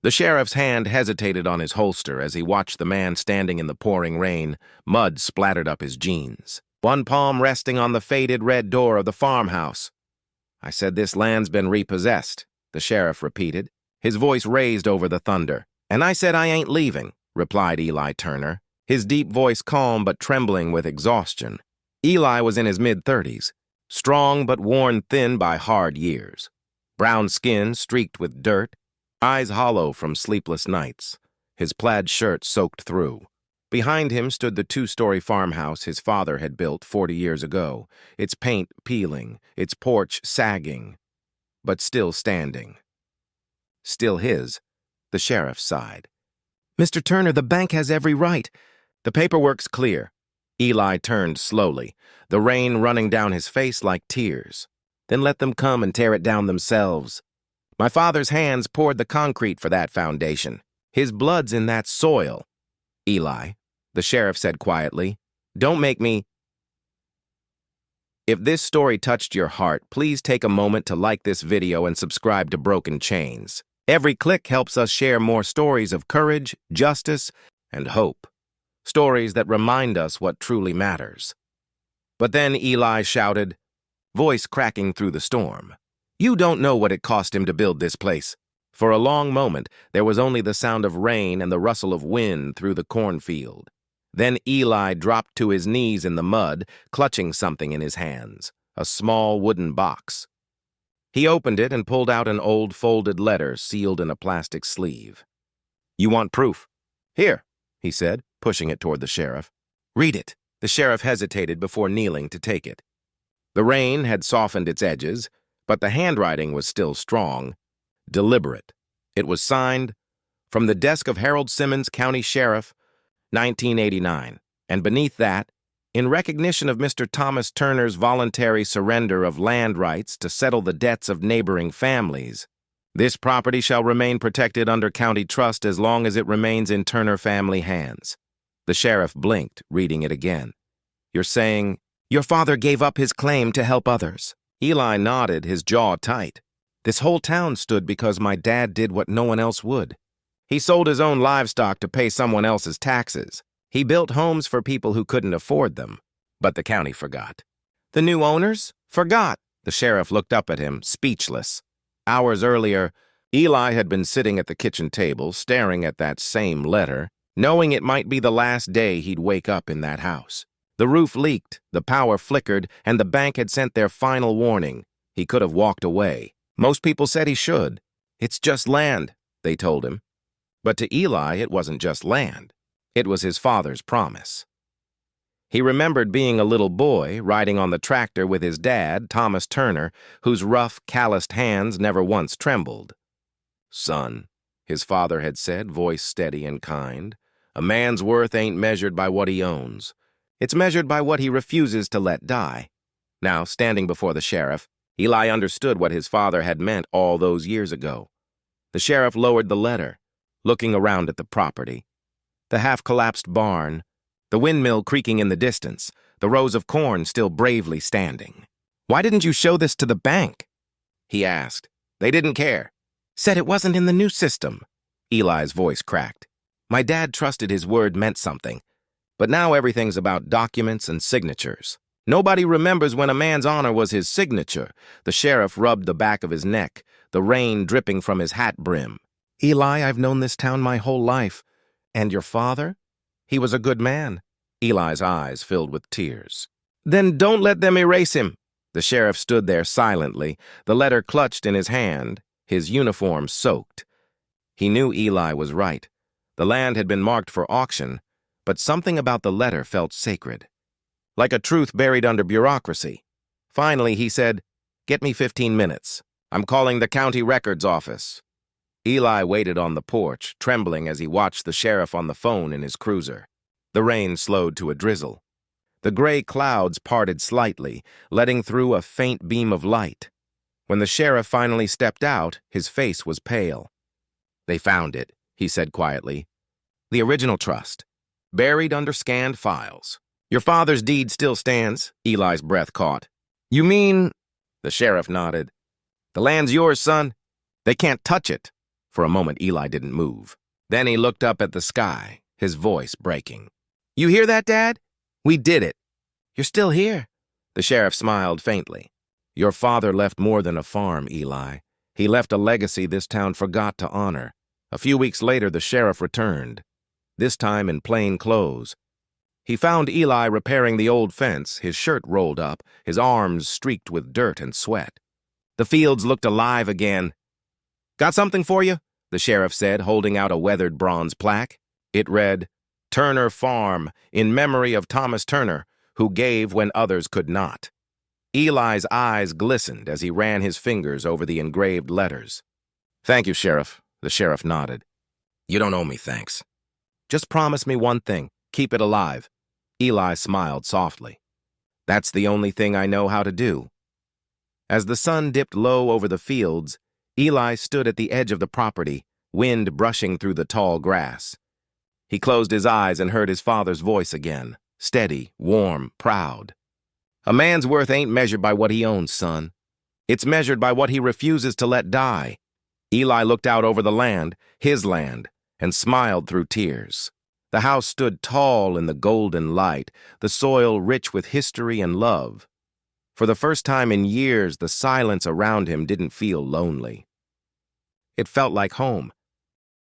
The sheriff's hand hesitated on his holster as he watched the man standing in the pouring rain. Mud splattered up his jeans. One palm resting on the faded red door of the farmhouse. "I said this land's been repossessed," the sheriff repeated, his voice raised over the thunder. "And I said I ain't leaving," replied Eli Turner, his deep voice calm but trembling with exhaustion. Eli was in his mid-30s, strong but worn thin by hard years. Brown skin streaked with dirt, eyes hollow from sleepless nights, his plaid shirt soaked through. Behind him stood the two-story farmhouse his father had built 40 years ago, its paint peeling, its porch sagging, but still standing. Still his, the sheriff sighed. "Mr. Turner, the bank has every right. The paperwork's clear." Eli turned slowly, the rain running down his face like tears. "Then let them come and tear it down themselves. My father's hands poured the concrete for that foundation. His blood's in that soil." "Eli," the sheriff said quietly, "don't make me—" If this story touched your heart, please take a moment to like this video and subscribe to Broken Chains. Every click helps us share more stories of courage, justice, and hope. Stories that remind us what truly matters. But then Eli shouted, voice cracking through the storm, "You don't know what it cost him to build this place." For a long moment, there was only the sound of rain and the rustle of wind through the cornfield. Then Eli dropped to his knees in the mud, clutching something in his hands, a small wooden box. He opened it and pulled out an old folded letter sealed in a plastic sleeve. "You want proof?" "Here," he said, pushing it toward the sheriff. "Read it." The sheriff hesitated before kneeling to take it. The rain had softened its edges, but the handwriting was still strong, deliberate. It was signed, "From the desk of Harold Simmons, County Sheriff, 1989, and beneath that, in recognition of Mr. Thomas Turner's voluntary surrender of land rights to settle the debts of neighboring families, this property shall remain protected under county trust as long as it remains in Turner family hands." The sheriff blinked, reading it again. "You're saying your father gave up his claim to help others?" Eli nodded, his jaw tight. "This whole town stood because my dad did what no one else would. He sold his own livestock to pay someone else's taxes. He built homes for people who couldn't afford them. But the county forgot." "The new owners? Forgot?" The sheriff looked up at him, speechless. Hours earlier, Eli had been sitting at the kitchen table, staring at that same letter, knowing it might be the last day he'd wake up in that house. The roof leaked, the power flickered, and the bank had sent their final warning. He could have walked away. Most people said he should. "It's just land," they told him. But to Eli, it wasn't just land. It was his father's promise. He remembered being a little boy, riding on the tractor with his dad, Thomas Turner, whose rough, calloused hands never once trembled. "Son," his father had said, voice steady and kind, "a man's worth ain't measured by what he owns. It's measured by what he refuses to let die." Now, standing before the sheriff, Eli understood what his father had meant all those years ago. The sheriff lowered the letter, looking around at the property. The half-collapsed barn, the windmill creaking in the distance, the rows of corn still bravely standing. "Why didn't you show this to the bank?" he asked. "They didn't care. Said it wasn't in the new system." Eli's voice cracked. "My dad trusted his word meant something. But now everything's about documents and signatures. Nobody remembers when a man's honor was his signature." The sheriff rubbed the back of his neck, the rain dripping from his hat brim. "Eli, I've known this town my whole life. And your father? He was a good man." Eli's eyes filled with tears. "Then don't let them erase him." The sheriff stood there silently, the letter clutched in his hand, his uniform soaked. He knew Eli was right. The land had been marked for auction, but something about the letter felt sacred, like a truth buried under bureaucracy. Finally, he said, "Get me 15 minutes. I'm calling the county records office." Eli waited on the porch, trembling as he watched the sheriff on the phone in his cruiser. The rain slowed to a drizzle. The gray clouds parted slightly, letting through a faint beam of light. When the sheriff finally stepped out, his face was pale. "They found it," he said quietly. "The original trust, buried under scanned files. Your father's deed still stands." Eli's breath caught. "You mean—" The sheriff nodded. "The land's yours, son. They can't touch it. For a moment, Eli didn't move. Then he looked up at the sky, his voice breaking. "You hear that, Dad? We did it. You're still here." The sheriff smiled faintly. "Your father left more than a farm, Eli. He left a legacy this town forgot to honor." A few weeks later, the sheriff returned, this time in plain clothes. He found Eli repairing the old fence, his shirt rolled up, his arms streaked with dirt and sweat. The fields looked alive again. "Got something for you?" the sheriff said, holding out a weathered bronze plaque. It read, "Turner Farm, in memory of Thomas Turner, who gave when others could not." Eli's eyes glistened as he ran his fingers over the engraved letters. "Thank you, Sheriff," the sheriff nodded. "You don't owe me thanks. Just promise me one thing, keep it alive." Eli smiled softly. "That's the only thing I know how to do." As the sun dipped low over the fields, Eli stood at the edge of the property, wind brushing through the tall grass. He closed his eyes and heard his father's voice again, steady, warm, proud. "A man's worth ain't measured by what he owns, son. It's measured by what he refuses to let die." Eli looked out over the land, his land, and smiled through tears. The house stood tall in the golden light, the soil rich with history and love. For the first time in years, the silence around him didn't feel lonely. It felt like home.